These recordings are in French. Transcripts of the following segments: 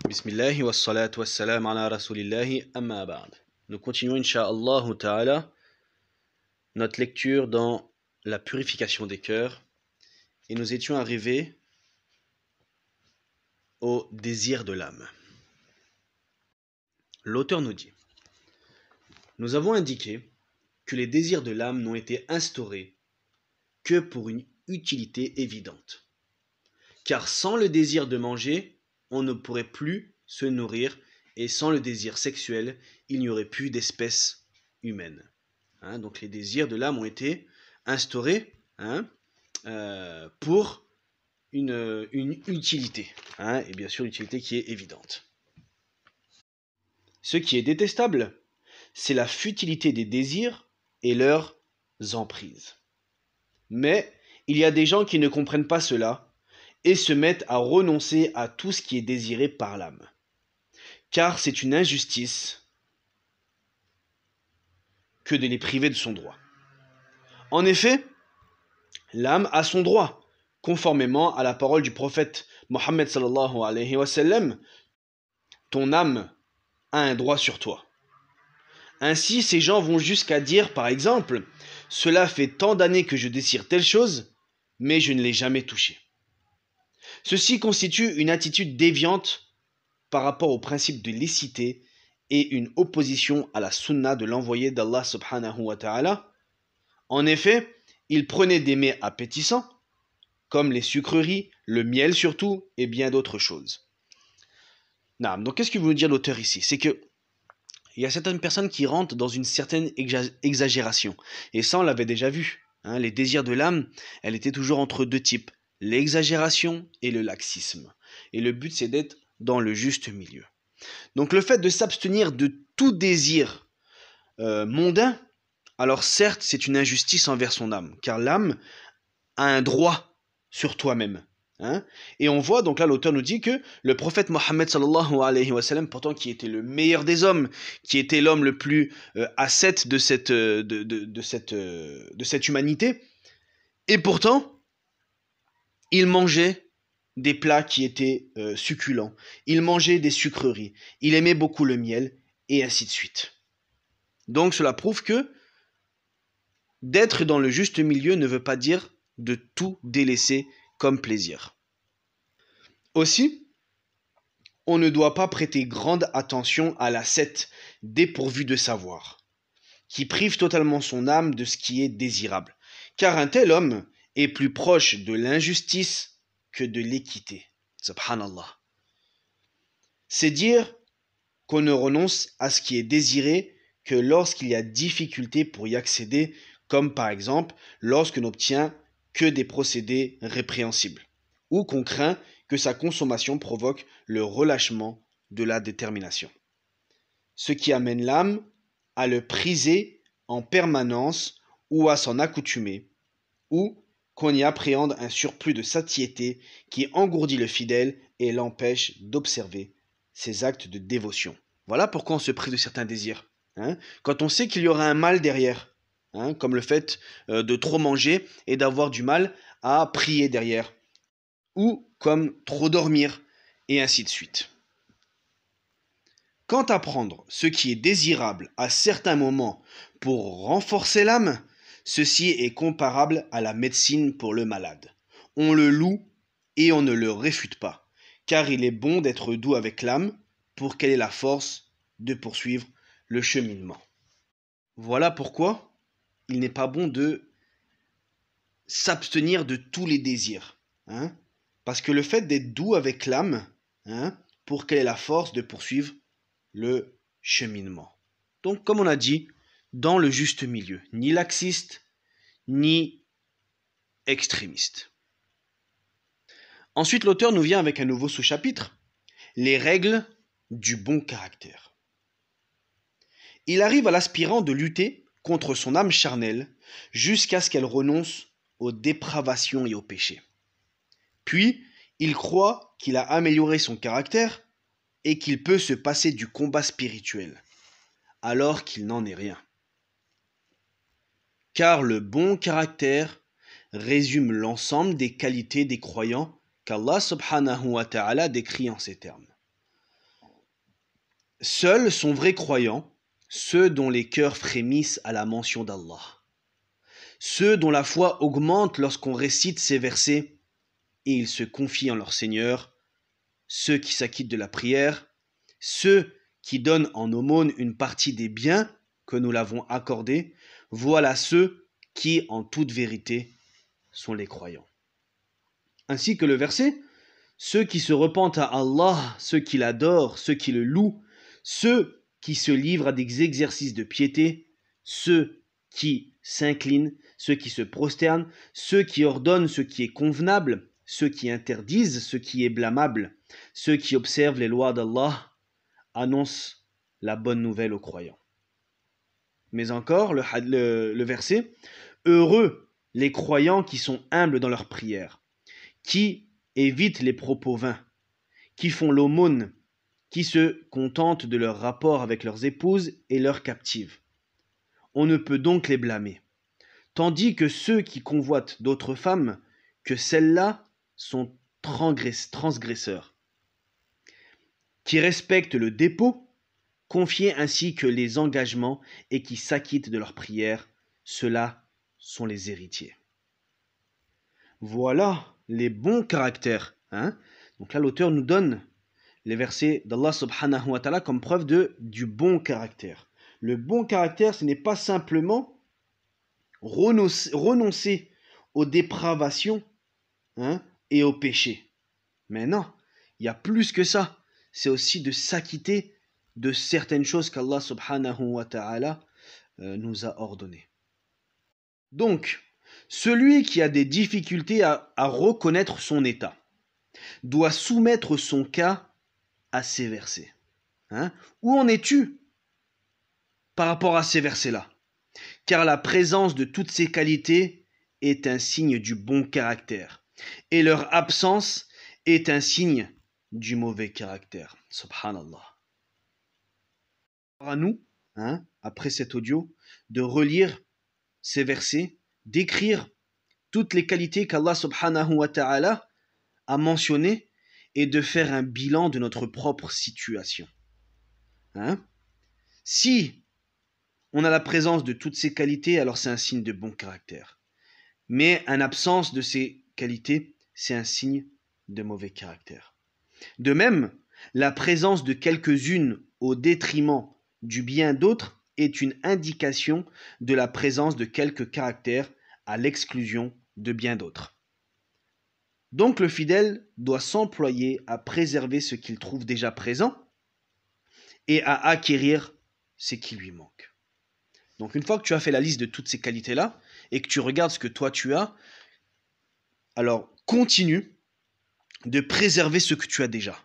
Bismillahi wa salatu wa salam ala rasulillahi amma ba'd. Nous continuons insha'Allah ta'ala notre lecture dans la purification des cœurs et nous étions arrivés au désir de l'âme. L'auteur nous dit: nous avons indiqué que les désirs de l'âme n'ont été instaurés que pour une utilité évidente. Car sans le désir de manger, on ne pourrait plus se nourrir, et sans le désir sexuel, il n'y aurait plus d'espèce humaine. Donc les désirs de l'âme ont été instaurés pour une utilité, et bien sûr l'utilité qui est évidente. Ce qui est détestable, c'est la futilité des désirs et leurs emprises. Mais il y a des gens qui ne comprennent pas cela et se mettent à renoncer à tout ce qui est désiré par l'âme. Car c'est une injustice que de les priver de son droit. En effet, l'âme a son droit, conformément à la parole du prophète Mohammed sallallahu alayhi wa sallam: ton âme a un droit sur toi. Ainsi, ces gens vont jusqu'à dire, par exemple, cela fait tant d'années que je désire telle chose, mais je ne l'ai jamais touchée. Ceci constitue une attitude déviante par rapport au principe de licité et une opposition à la sunna de l'envoyé d'Allah subhanahu wa ta'ala. En effet, ils prenaient des mets appétissants, comme les sucreries, le miel surtout, et bien d'autres choses. Donc qu'est-ce que veut dire l'auteur ici? C'est que il y a certaines personnes qui rentrent dans une certaine exagération. Et ça, on l'avait déjà vu. Les désirs de l'âme, elle était toujours entre deux types: l'exagération et le laxisme. Et le but, c'est d'être dans le juste milieu. Donc le fait de s'abstenir de tout désir mondain, alors certes, c'est une injustice envers son âme, car l'âme a un droit sur toi-même. Et on voit, donc là l'auteur nous dit que le prophète Mohammed sallallahu alayhi wa sallam, pourtant qui était le meilleur des hommes, qui était l'homme le plus ascète de cette humanité, et pourtant il mangeait des plats qui étaient succulents, il mangeait des sucreries, il aimait beaucoup le miel, et ainsi de suite. Donc cela prouve que d'être dans le juste milieu ne veut pas dire de tout délaisser comme plaisir. Aussi, on ne doit pas prêter grande attention à l'ascète dépourvu de savoir, qui prive totalement son âme de ce qui est désirable, car un tel homme est plus proche de l'injustice que de l'équité. Subhanallah. C'est dire qu'on ne renonce à ce qui est désiré que lorsqu'il y a difficulté pour y accéder, comme par exemple lorsqu'on n'obtient que des procédés répréhensibles, ou qu'on craint que sa consommation provoque le relâchement de la détermination. Ce qui amène l'âme à le priser en permanence ou à s'en accoutumer, ou qu'on y appréhende un surplus de satiété qui engourdit le fidèle et l'empêche d'observer ses actes de dévotion. Voilà pourquoi on se prive de certains désirs. Quand on sait qu'il y aura un mal derrière, comme le fait de trop manger et d'avoir du mal à prier derrière, ou comme trop dormir, et ainsi de suite. Quant à prendre ce qui est désirable à certains moments pour renforcer l'âme, ceci est comparable à la médecine pour le malade. On le loue et on ne le réfute pas, car il est bon d'être doux avec l'âme pour qu'elle ait la force de poursuivre le cheminement. Voilà pourquoi il n'est pas bon de s'abstenir de tous les désirs. Parce que le fait d'être doux avec l'âme, pour qu'elle ait la force de poursuivre le cheminement. Donc, comme on a dit, dans le juste milieu, ni laxiste, ni extrémiste. Ensuite, l'auteur nous vient avec un nouveau sous-chapitre, les règles du bon caractère. Il arrive à l'aspirant de lutter contre son âme charnelle jusqu'à ce qu'elle renonce aux dépravations et aux péchés. Puis, il croit qu'il a amélioré son caractère et qu'il peut se passer du combat spirituel, alors qu'il n'en est rien. Car le bon caractère résume l'ensemble des qualités des croyants qu'Allah subhanahu wa ta'ala décrit en ces termes. Seuls sont vrais croyants ceux dont les cœurs frémissent à la mention d'Allah, ceux dont la foi augmente lorsqu'on récite ces versets et ils se confient en leur Seigneur, ceux qui s'acquittent de la prière, ceux qui donnent en aumône une partie des biens que nous l'avons accordé, voilà ceux qui, en toute vérité, sont les croyants. Ainsi que le verset, ceux qui se repentent à Allah, ceux qui l'adorent, ceux qui le louent, ceux qui se livrent à des exercices de piété, ceux qui s'inclinent, ceux qui se prosternent, ceux qui ordonnent ce qui est convenable, ceux qui interdisent ce qui est blâmable, ceux qui observent les lois d'Allah, annoncent la bonne nouvelle aux croyants. Mais encore, le verset, heureux les croyants qui sont humbles dans leur prière, qui évitent les propos vains, qui font l'aumône, qui se contentent de leur rapport avec leurs épouses et leurs captives. On ne peut donc les blâmer. Tandis que ceux qui convoitent d'autres femmes, que celles-là sont transgresseurs, qui respectent le dépôt, confiés ainsi que les engagements et qui s'acquittent de leurs prières, ceux-là sont les héritiers. Voilà les bons caractères. Donc là, l'auteur nous donne les versets d'Allah subhanahu wa ta'ala comme preuve du bon caractère. Le bon caractère, ce n'est pas simplement renoncer aux dépravations et aux péchés. Mais non, il y a plus que ça. C'est aussi de s'acquitter de certaines choses qu'Allah subhanahu wa ta'ala nous a ordonnées. Donc, celui qui a des difficultés à reconnaître son état doit soumettre son cas à ces versets. Où en es-tu par rapport à ces versets-là? Car la présence de toutes ces qualités est un signe du bon caractère, et leur absence est un signe du mauvais caractère. Subhanallah. À nous, après cet audio, de relire ces versets, d'écrire toutes les qualités qu'Allah subhanahu wa ta'ala a mentionnées et de faire un bilan de notre propre situation. Si on a la présence de toutes ces qualités, alors c'est un signe de bon caractère. Mais en absence de ces qualités, c'est un signe de mauvais caractère. De même, la présence de quelques-unes au détriment du bien d'autres est une indication de la présence de quelques caractères à l'exclusion de bien d'autres. Donc le fidèle doit s'employer à préserver ce qu'il trouve déjà présent et à acquérir ce qui lui manque. Donc une fois que tu as fait la liste de toutes ces qualités-là et que tu regardes ce que toi tu as, alors continue de préserver ce que tu as déjà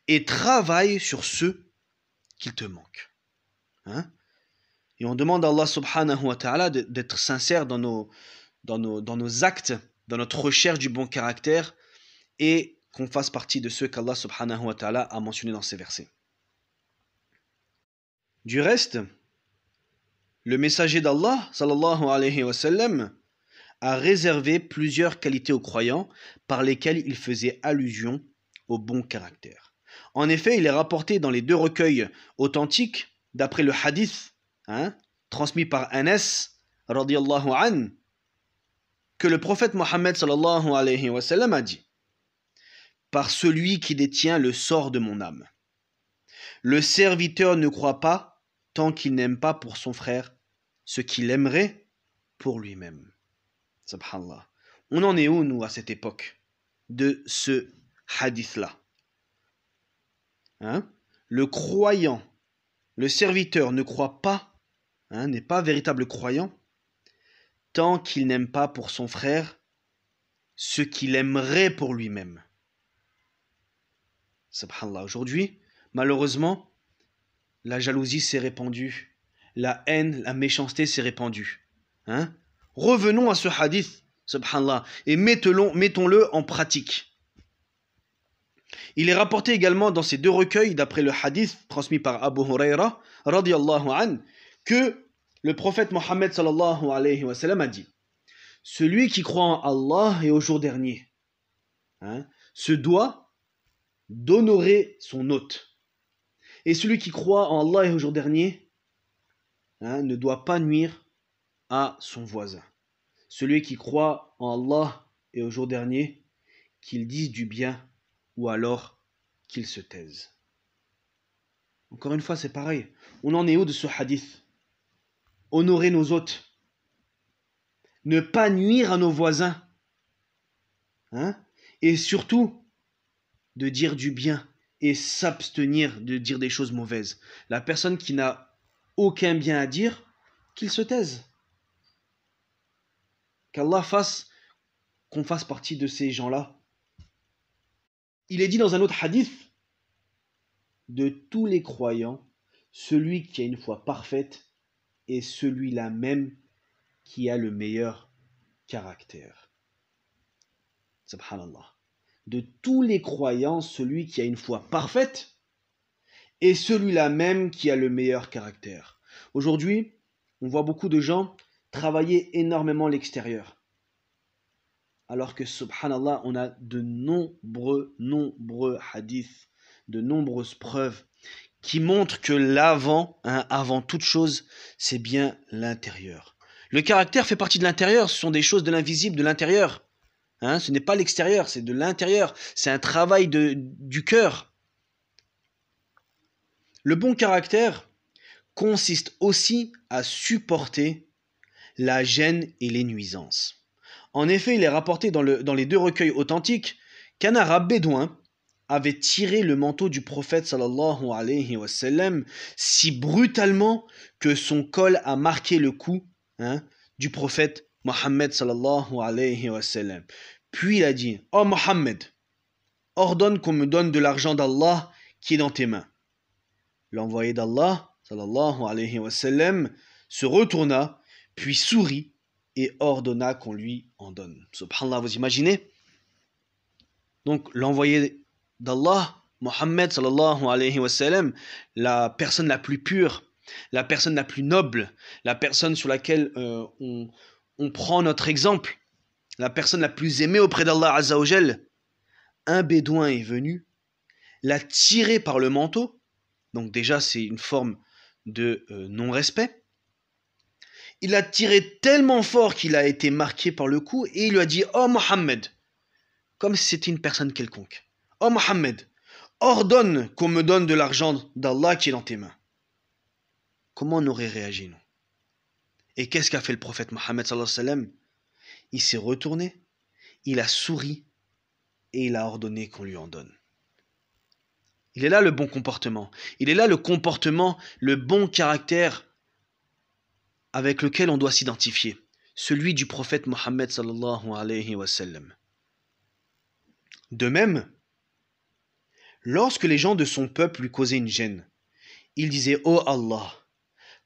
et travaille sur ceux qu'il te manque. Et on demande à Allah subhanahu wa ta'ala d'être sincère dans nos actes, dans notre recherche du bon caractère et qu'on fasse partie de ceux qu'Allah subhanahu wa ta'ala a mentionnés dans ces versets. Du reste, le messager d'Allah sallallahu alayhi wa sallam a réservé plusieurs qualités aux croyants par lesquelles il faisait allusion au bon caractère. En effet, il est rapporté dans les deux recueils authentiques, d'après le hadith transmis par Anas radiyallahu an, que le prophète Mohammed sallallahu alayhi wa sallam a dit: par celui qui détient le sort de mon âme, le serviteur ne croit pas tant qu'il n'aime pas pour son frère ce qu'il aimerait pour lui-même. Subhanallah. On en est où, nous, à cette époque de ce hadith-là? Le croyant, le serviteur ne croit pas, n'est pas véritable croyant, tant qu'il n'aime pas pour son frère ce qu'il aimerait pour lui-même. Subhanallah. Aujourd'hui, malheureusement, la jalousie s'est répandue, la haine, la méchanceté s'est répandue. Revenons à ce hadith, subhanallah, et mettons-le en pratique. Il est rapporté également dans ces deux recueils, d'après le hadith transmis par Abu Huraira, radiyallahu an, que le prophète Mohammed sallallahu alayhi wa sallam a dit: celui qui croit en Allah et au jour dernier se doit d'honorer son hôte Et celui qui croit en Allah et au jour dernier, ne doit pas nuire à son voisin. Celui qui croit en Allah et au jour dernier, qu'il dise du bien ou alors qu'il se taise. Encore une fois, c'est pareil. On en est où de ce hadith? Honorer nos hôtes. Ne pas nuire à nos voisins. Et surtout, de dire du bien et s'abstenir de dire des choses mauvaises. La personne qui n'a aucun bien à dire, qu'il se taise. Qu'Allah fasse qu'on fasse partie de ces gens-là. Il est dit dans un autre hadith, de tous les croyants, celui qui a une foi parfaite est celui-là même qui a le meilleur caractère. Subhanallah. De tous les croyants, celui qui a une foi parfaite est celui-là même qui a le meilleur caractère. Aujourd'hui, on voit beaucoup de gens travailler énormément l'extérieur. Alors que, subhanallah, on a de nombreux hadiths, de nombreuses preuves qui montrent que l'avant, avant toute chose, c'est bien l'intérieur. Le caractère fait partie de l'intérieur, ce sont des choses de l'invisible, de l'intérieur. Ce n'est pas l'extérieur, c'est de l'intérieur, c'est un travail du cœur. Le bon caractère consiste aussi à supporter la gêne et les nuisances. En effet, il est rapporté dans les deux recueils authentiques qu'un arabe bédouin avait tiré le manteau du prophète sallallahu alayhi wa sallam si brutalement que son col a marqué le cou du prophète Mohammed sallallahu alayhi wa sallam. Puis il a dit: « Oh Mohammed, ordonne qu'on me donne de l'argent d'Allah qui est dans tes mains. » L'envoyé d'Allah sallallahu alayhi wa sallam se retourna, puis sourit et ordonna qu'on lui en donne. Subhanallah, vous imaginez? Donc l'envoyé d'Allah, Mohammed sallallahu alayhi wa sallam, la personne la plus pure, la personne la plus noble, la personne sur laquelle on prend notre exemple, la personne la plus aimée auprès d'Allah Azza wa Jal, un bédouin est venu, l'a tiré par le manteau, donc déjà c'est une forme de non-respect. Il l'a tiré tellement fort qu'il a été marqué par le cou et il lui a dit: « Oh Mohammed », comme si c'était une personne quelconque. « Oh Mohammed, ordonne qu'on me donne de l'argent d'Allah qui est dans tes mains. » Comment on aurait réagi, nous? Et qu'est-ce qu'a fait le prophète Mohammed sallallahu alayhi wa sallam? Il s'est retourné, il a souri et il a ordonné qu'on lui en donne. Il est là le bon comportement. Il est là le comportement, le bon caractère avec lequel on doit s'identifier, celui du prophète Mohammed sallallahu alayhi wa sallam. De même, lorsque les gens de son peuple lui causaient une gêne, il disait: « Oh Allah,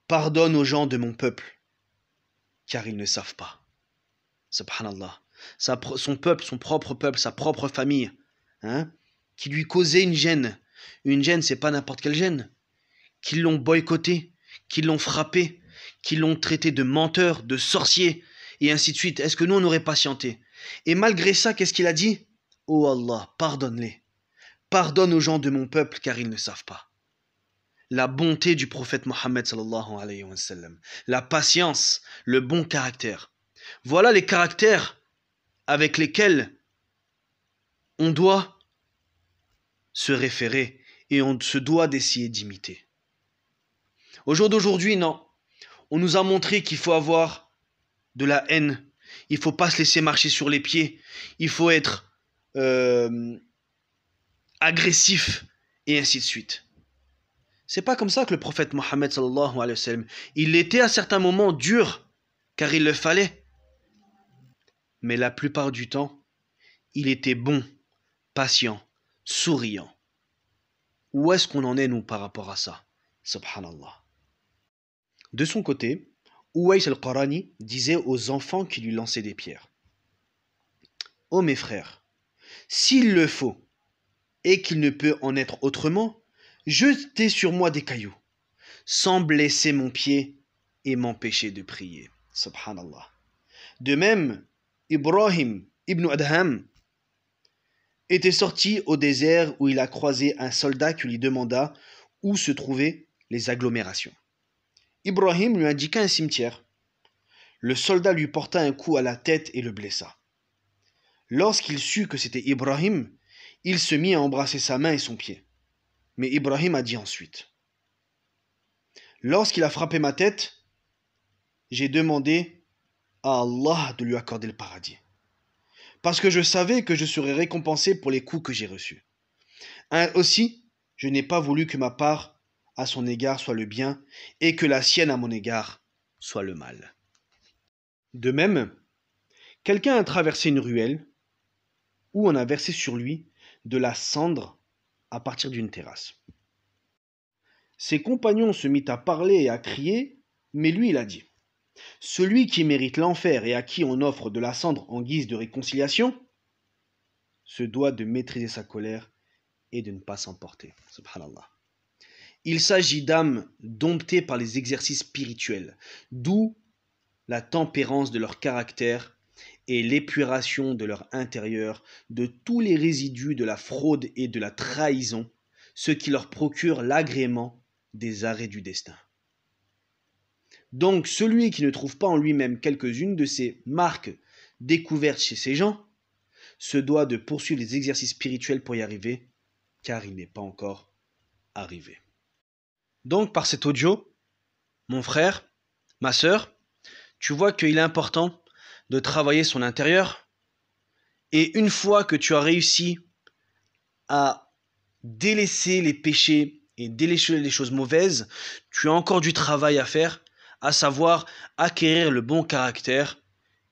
pardonne aux gens de mon peuple, car ils ne savent pas. » Subhanallah. Son peuple, son propre peuple, sa propre famille, qui lui causait une gêne. Une gêne, c'est pas n'importe quelle gêne. Qui l'ont boycotté, qui l'ont frappé, qui l'ont traité de menteur, de sorcier, et ainsi de suite. Est-ce que nous, on aurait patienté? Et malgré ça, qu'est-ce qu'il a dit? « Oh Allah, pardonne-les. Pardonne aux gens de mon peuple, car ils ne savent pas. » La bonté du prophète Mohammed sallallahu alayhi wa sallam, la patience, le bon caractère. Voilà les caractères avec lesquels on doit se référer et on se doit d'essayer d'imiter. Au jour d'aujourd'hui, non. On nous a montré qu'il faut avoir de la haine, il ne faut pas se laisser marcher sur les pieds, il faut être agressif et ainsi de suite. C'est pas comme ça que le prophète Mohammed sallallahu alayhi wa sallam, il était à certains moments dur, car il le fallait. Mais la plupart du temps, il était bon, patient, souriant. Où est-ce qu'on en est, nous, par rapport à ça? Subhanallah. De son côté, Uways al-Qarani disait aux enfants qui lui lançaient des pierres: « Ô mes frères, s'il le faut, et qu'il ne peut en être autrement, jetez sur moi des cailloux, sans blesser mon pied et m'empêcher de prier. » Subhanallah. De même, Ibrahim ibn Adham était sorti au désert où il a croisé un soldat qui lui demanda où se trouvaient les agglomérations. Ibrahim lui indiqua un cimetière. Le soldat lui porta un coup à la tête et le blessa. Lorsqu'il sut que c'était Ibrahim, il se mit à embrasser sa main et son pied. Mais Ibrahim a dit ensuite: Lorsqu'il a frappé ma tête, j'ai demandé à Allah de lui accorder le paradis, parce que je savais que je serais récompensé pour les coups que j'ai reçus. Aussi, je n'ai pas voulu que ma part à son égard soit le bien et que la sienne à mon égard soit le mal. De même, quelqu'un a traversé une ruelle où on a versé sur lui de la cendre à partir d'une terrasse. Ses compagnons se mirent à parler et à crier, mais lui il a dit: Celui qui mérite l'enfer et à qui on offre de la cendre en guise de réconciliation se doit de maîtriser sa colère et de ne pas s'emporter. Subhanallah. Il s'agit d'âmes domptées par les exercices spirituels, d'où la tempérance de leur caractère et l'épuration de leur intérieur de tous les résidus de la fraude et de la trahison, ce qui leur procure l'agrément des arrêts du destin. Donc celui qui ne trouve pas en lui-même quelques-unes de ces marques découvertes chez ces gens se doit de poursuivre les exercices spirituels pour y arriver, car il n'est pas encore arrivé. Donc par cet audio, mon frère, ma sœur, tu vois qu'il est important de travailler son intérieur, et une fois que tu as réussi à délaisser les péchés et délaisser les choses mauvaises, tu as encore du travail à faire, à savoir acquérir le bon caractère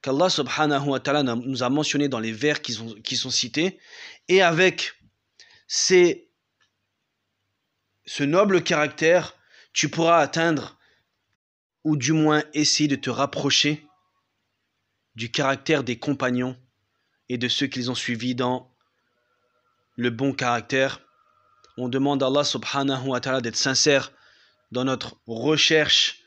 qu'Allah subhanahu wa ta'ala nous a mentionné dans les vers qui sont cités, et avec ce noble caractère, tu pourras atteindre, ou du moins essayer de te rapprocher du caractère des compagnons et de ceux qu'ils ont suivis dans le bon caractère. On demande à Allah subhanahu wa ta'ala d'être sincère dans notre recherche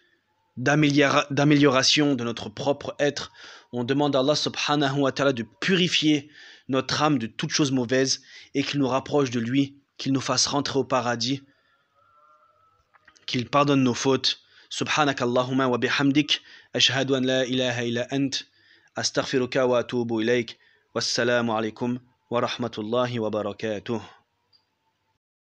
d'amélioration de notre propre être. On demande à Allah subhanahu wa ta'ala de purifier notre âme de toutes choses mauvaises et qu'il nous rapproche de lui, qu'il nous fasse rentrer au paradis, qu'il pardonne nos fautes. Subhanak Allahumma wa bihamdik, ashhadu an la ilaha illa ant, astaghfiruka wa atubu ilayk. Wassalamu alaikum wa rahmatullahi wa barakatuh.